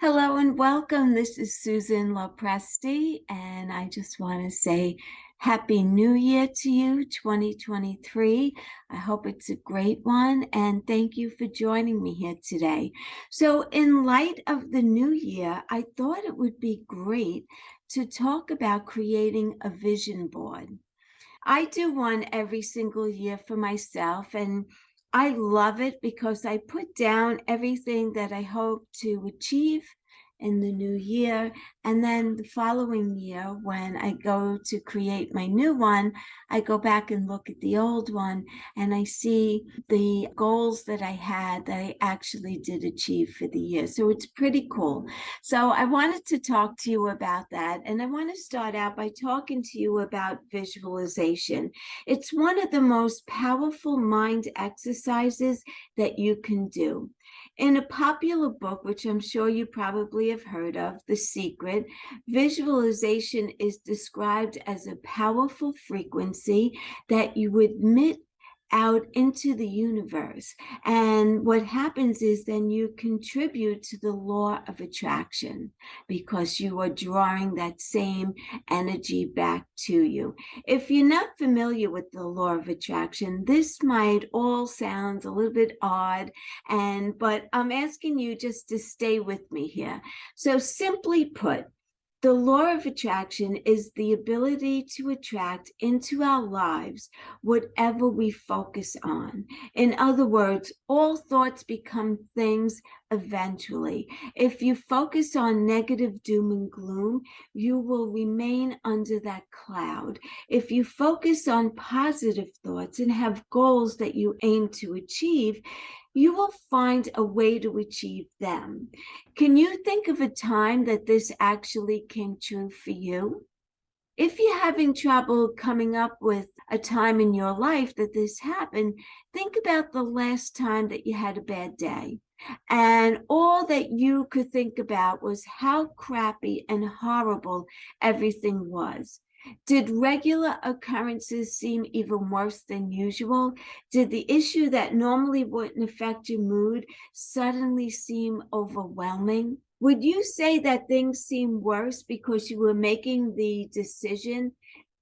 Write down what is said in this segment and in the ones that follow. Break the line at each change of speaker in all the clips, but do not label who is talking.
Hello and welcome. This is Susan Lopresti, and I just want to say Happy New Year to you, 2023. I hope it's a great one, and thank you for joining me here today. So, in light of the new year, I thought it would be great to talk about creating a vision board. I do one every single year for myself, and I love it because I put down everything that I hope to achieve in the new year. And then the following year, when I go to create my new one, I go back and look at the old one and I see the goals that I had that I actually did achieve for the year. So it's pretty cool. So I wanted to talk to you about that. And I want to start out by talking to you about visualization. It's one of the most powerful mind exercises that you can do. In a popular book, which I'm sure you probably have heard of, The Secret, visualization is described as a powerful frequency that you emit out into the universe. And what happens is then you contribute to the law of attraction because you are drawing that same energy back to you. If you're not familiar with the law of attraction, this might all sound a little bit odd, but I'm asking you just to stay with me here. So simply put, the law of attraction is the ability to attract into our lives whatever we focus on. In other words, all thoughts become things eventually. If you focus on negative doom and gloom, you will remain under that cloud. If you focus on positive thoughts and have goals that you aim to achieve, you will find a way to achieve them. Can you think of a time that this actually came true for you? If you're having trouble coming up with a time in your life that this happened, think about the last time that you had a bad day. And all that you could think about was how crappy and horrible everything was. Did regular occurrences seem even worse than usual? Did the issue that normally wouldn't affect your mood suddenly seem overwhelming? Would you say that things seem worse because you were making the decision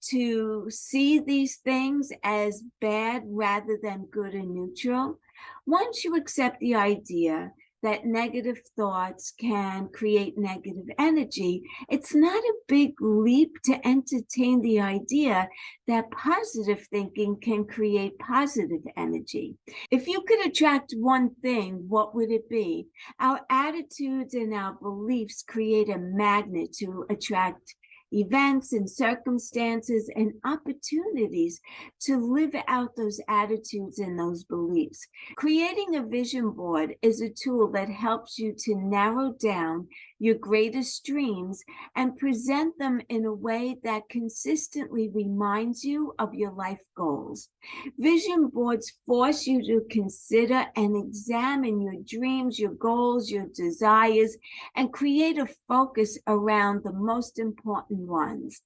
to see these things as bad rather than good and neutral? Once you accept the idea that negative thoughts can create negative energy, it's not a big leap to entertain the idea that positive thinking can create positive energy. If you could attract one thing, what would it be? Our attitudes and our beliefs create a magnet to attract events and circumstances and opportunities to live out those attitudes and those beliefs. Creating a vision board is a tool that helps you to narrow down your greatest dreams and present them in a way that consistently reminds you of your life goals. Vision boards force you to consider and examine your dreams, your goals, your desires, and create a focus around the most important ones.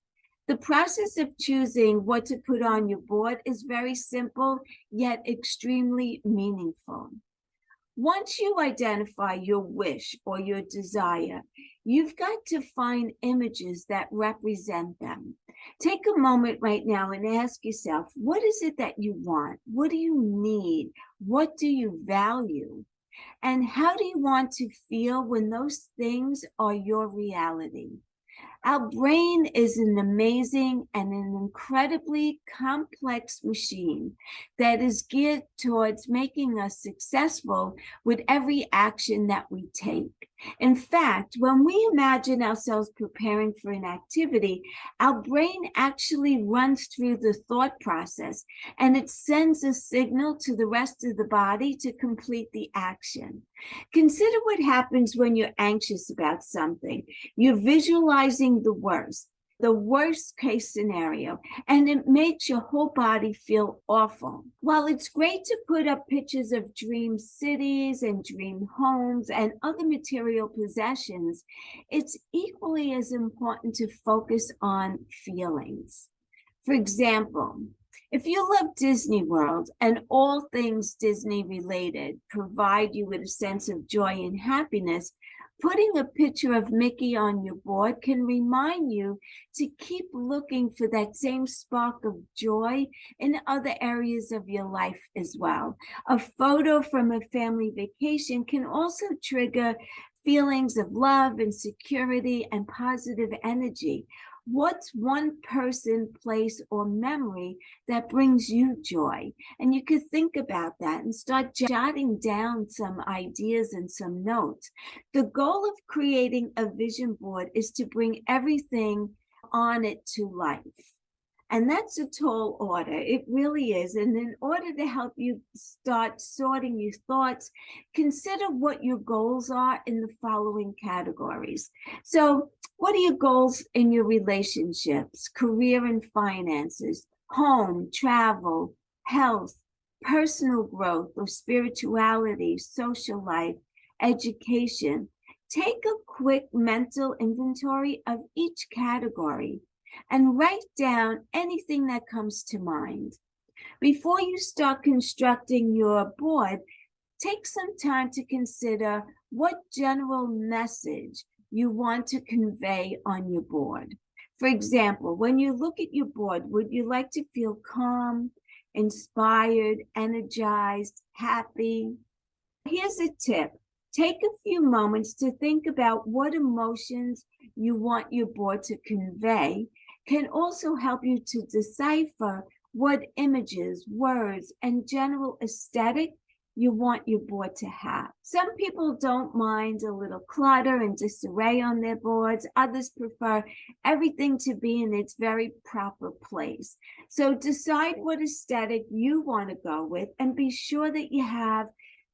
The process of choosing what to put on your board is very simple, yet extremely meaningful. Once you identify your wish or your desire, you've got to find images that represent them. Take a moment right now and ask yourself, what is it that you want? What do you need? What do you value? And how do you want to feel when those things are your reality? Our brain is an amazing and an incredibly complex machine that is geared towards making us successful with every action that we take. In fact, when we imagine ourselves preparing for an activity, our brain actually runs through the thought process and it sends a signal to the rest of the body to complete the action. Consider what happens when you're anxious about something. You're visualizing the worst case scenario, and it makes your whole body feel awful. While it's great to put up pictures of dream cities and dream homes and other material possessions, it's equally as important to focus on feelings. For example, if you love Disney World and all things Disney related provide you with a sense of joy and happiness, Putting a picture of Mickey on your board can remind you to keep looking for that same spark of joy in other areas of your life as well. A photo from a family vacation can also trigger feelings of love and security and positive energy. What's one person, place, or memory that brings you joy? And you could think about that and start jotting down some ideas and some notes. The goal of creating a vision board is to bring everything on it to life. And that's a tall order. It really is. And in order to help you start sorting your thoughts, consider what your goals are in the following categories. So, what are your goals in your relationships, career and finances, home, travel, health, personal growth or spirituality, social life, education? Take a quick mental inventory of each category and write down anything that comes to mind. Before you start constructing your board, take some time to consider what general message you want to convey on your board. For example, when you look at your board, would you like to feel calm, inspired, energized, happy? Here's a tip. Take a few moments to think about what emotions you want your board to convey. Can also help you to decipher what images, words, and general aesthetic you want your board to have. Some people don't mind a little clutter and disarray on their boards. Others prefer everything to be in its very proper place. So decide what aesthetic you want to go with and be sure that you have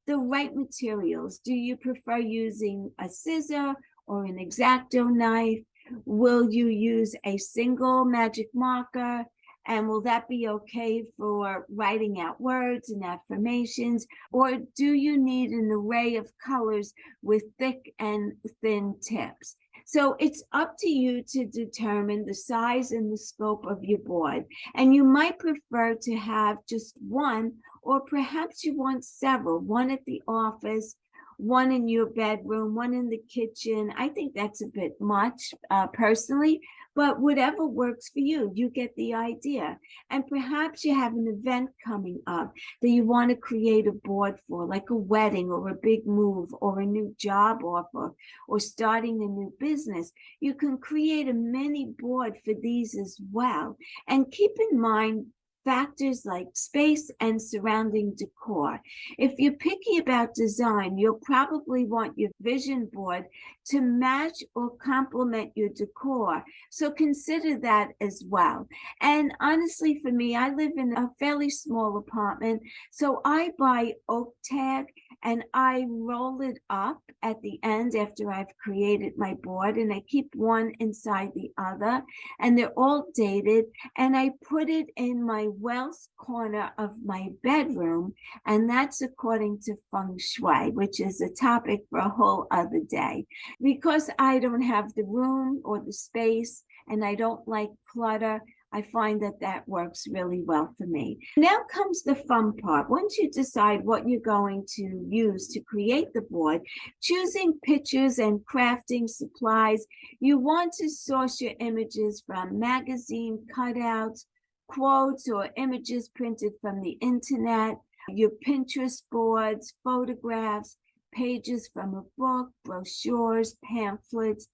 the right materials. Do you prefer using a scissor or an X-Acto knife? Will you use a single magic marker? And will that be okay for writing out words and affirmations? Or do you need an array of colors with thick and thin tips? So it's up to you to determine the size and the scope of your board. And you might prefer to have just one, or perhaps you want several, one at the office, one in your bedroom, one in the kitchen. I think that's a bit much personally, but whatever works for you, you get the idea. And perhaps you have an event coming up that you want to create a board for, like a wedding or a big move or a new job offer or starting a new business. You can create a mini board for these as well. And keep in mind factors like space and surrounding decor. If you're picky about design, you'll probably want your vision board to match or complement your decor. So consider that as well. And honestly, for me, I live in a fairly small apartment, so I buy oak tag and I roll it up at the end after I've created my board, and I keep one inside the other, and they're all dated, and I put it in my west corner of my bedroom, and that's according to feng shui, which is a topic for a whole other day. Because I don't have the room or the space and I don't like clutter, I find that that works really well for me. Now comes the fun part. Once you decide what you're going to use to create the board, choosing pictures and crafting supplies, you want to source your images from magazine cutouts, quotes, or images printed from the internet, your Pinterest boards, photographs, pages from a book, brochures, pamphlets,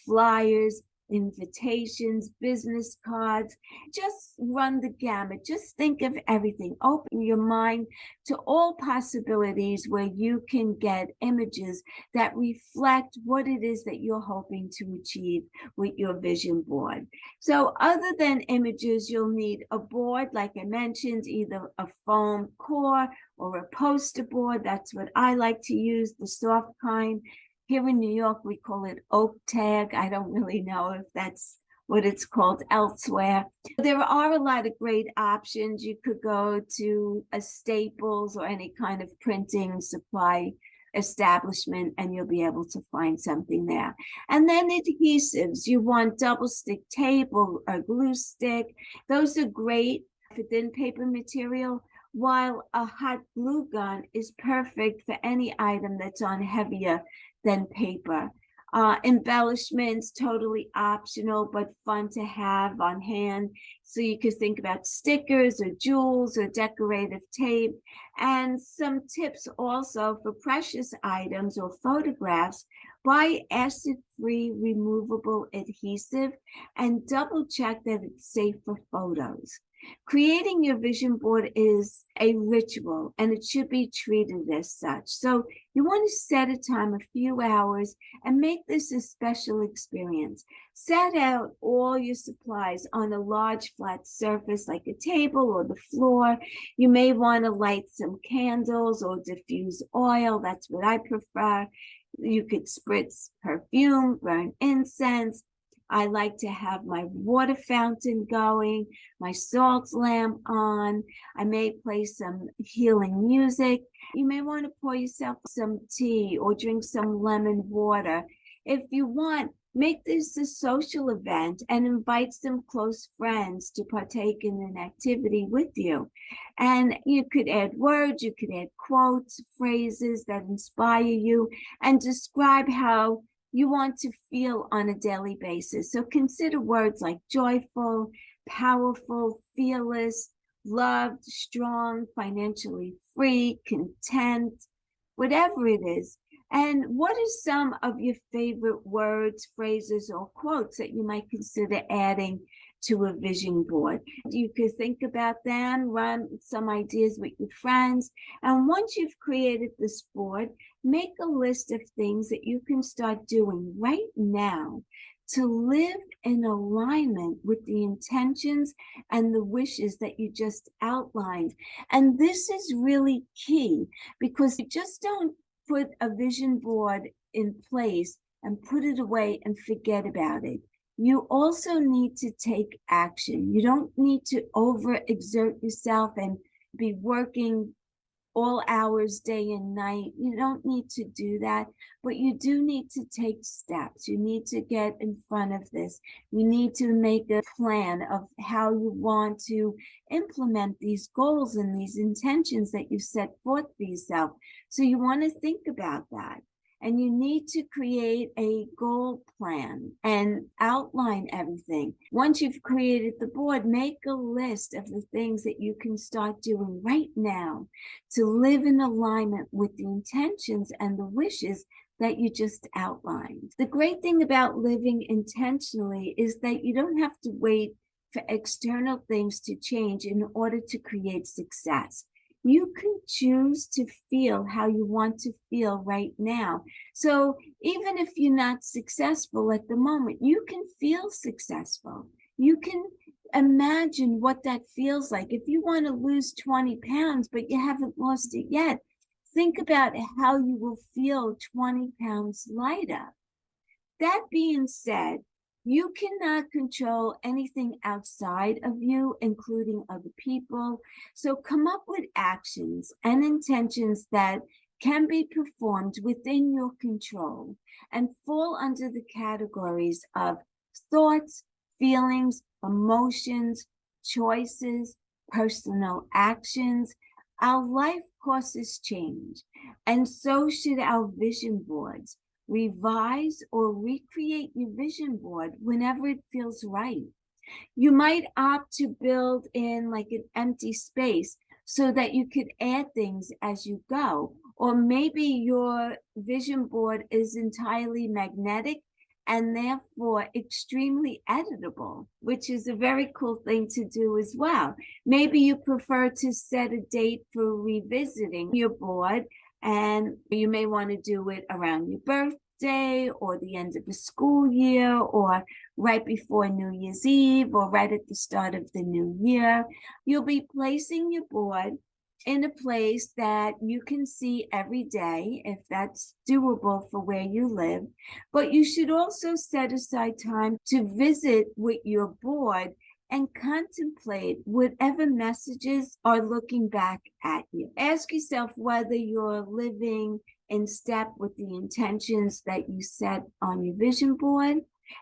flyers, invitations, business cards. Just run the gamut. Just think of everything. Open your mind to all possibilities where you can get images that reflect what it is that you're hoping to achieve with your vision board. So other than images, you'll need a board, like I mentioned, either a foam core or a poster board. That's what I like to use, the soft kind. Here in New York, we call it oak tag. I don't really know if that's what it's called elsewhere. There are a lot of great options. You could go to a Staples or any kind of printing supply establishment and you'll be able to find something there. And then adhesives. You want double stick tape or a glue stick. Those are great for thin paper material. while a hot glue gun is perfect for any item that's on heavier than paper. Embellishments, totally optional, but fun to have on hand. So you could think about stickers or jewels or decorative tape. And some tips also for precious items or photographs: buy acid-free removable adhesive and double check that it's safe for photos. Creating your vision board is a ritual and it should be treated as such. So you want to set a time, a few hours, and make this a special experience. Set out all your supplies on a large flat surface like a table or the floor. You may want to light some candles or diffuse oil. That's what I prefer. You could spritz perfume, burn incense. I like to have my water fountain going, my salt lamp on. I may play some healing music. You may want to pour yourself some tea or drink some lemon water. If you want, make this a social event and invite some close friends to partake in an activity with you. And you could add words, you could add quotes, phrases that inspire you and describe how you want to feel on a daily basis. So consider words like joyful, powerful, fearless, loved, strong, financially free, content, whatever it is. And what are some of your favorite words, phrases, or quotes that you might consider adding to a vision board? You could think about them, run some ideas with your friends. And once you've created this board, make a list of things that you can start doing right now to live in alignment with the intentions and the wishes that you just outlined. And this is really key because you just don't put a vision board in place and put it away and forget about it. You also need to take action. You don't need to overexert yourself and be working all hours, day and night. You don't need to do that, but you do need to take steps. You need to get in front of this. You need to make a plan of how you want to implement these goals and these intentions that you set forth for yourself. So you want to think about that. And you need to create a goal plan and outline everything. Once you've created the board, make a list of the things that you can start doing right now to live in alignment with the intentions and the wishes that you just outlined. The great thing about living intentionally is that you don't have to wait for external things to change in order to create success. You can choose to feel how you want to feel right now. So even if you're not successful at the moment, you can feel successful. You can imagine what that feels like. If you want to lose 20 pounds, but you haven't lost it yet, think about how you will feel 20 pounds lighter. That being said, you cannot control anything outside of you, including other people. So come up with actions and intentions that can be performed within your control and fall under the categories of thoughts, feelings, emotions, choices, personal actions. Our life courses change, and so should our vision boards. Revise or recreate your vision board whenever it feels right. You might opt to build in like an empty space so that you could add things as you go. Or maybe your vision board is entirely magnetic and therefore extremely editable, which is a very cool thing to do as well. Maybe you prefer to set a date for revisiting your board, and you may want to do it around your birthday or the end of the school year or right before New Year's Eve or right at the start of the new year. You'll be placing your board in a place that you can see every day, if that's doable for where you live. But you should also set aside time to visit with your board and contemplate whatever messages are looking back at you. Ask yourself whether you're living in step with the intentions that you set on your vision board,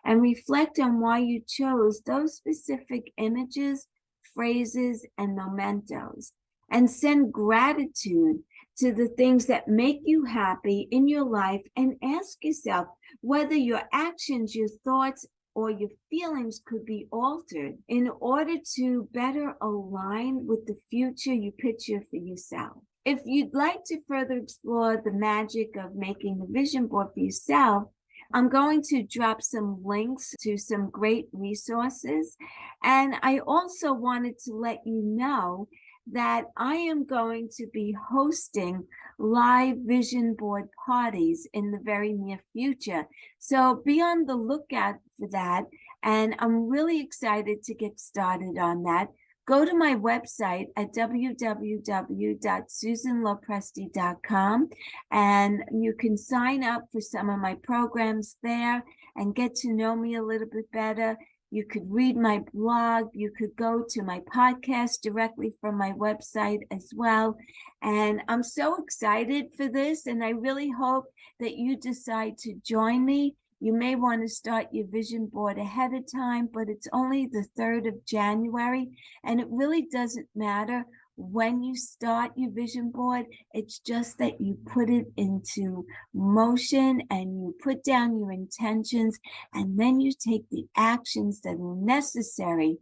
and reflect on why you chose those specific images, phrases, and mementos. and send gratitude to the things that make you happy in your life, and ask yourself whether your actions, your thoughts, or your feelings could be altered in order to better align with the future you picture for yourself. If you'd like to further explore the magic of making a vision board for yourself, I'm going to drop some links to some great resources. And I also wanted to let you know that I am going to be hosting live vision board parties in the very near future. So be on the lookout for that. And I'm really excited to get started on that. Go to my website at www.susanlopresti.com, and you can sign up for some of my programs there and get to know me a little bit better. You could read my blog. You could go to my podcast directly from my website as well. And I'm so excited for this, and I really hope that you decide to join me. You may want to start your vision board ahead of time, but it's only the 3rd of January, and it really doesn't matter when you start your vision board. It's just that you put it into motion and you put down your intentions, and then you take the actions that are necessary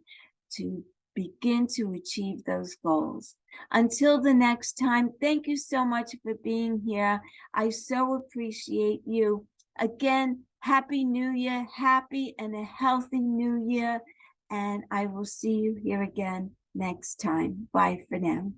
to begin to achieve those goals. Until the next time, thank you so much for being here. I so appreciate you. Again, Happy New Year, happy and a healthy New Year. And I will see you here again next time. Bye for now.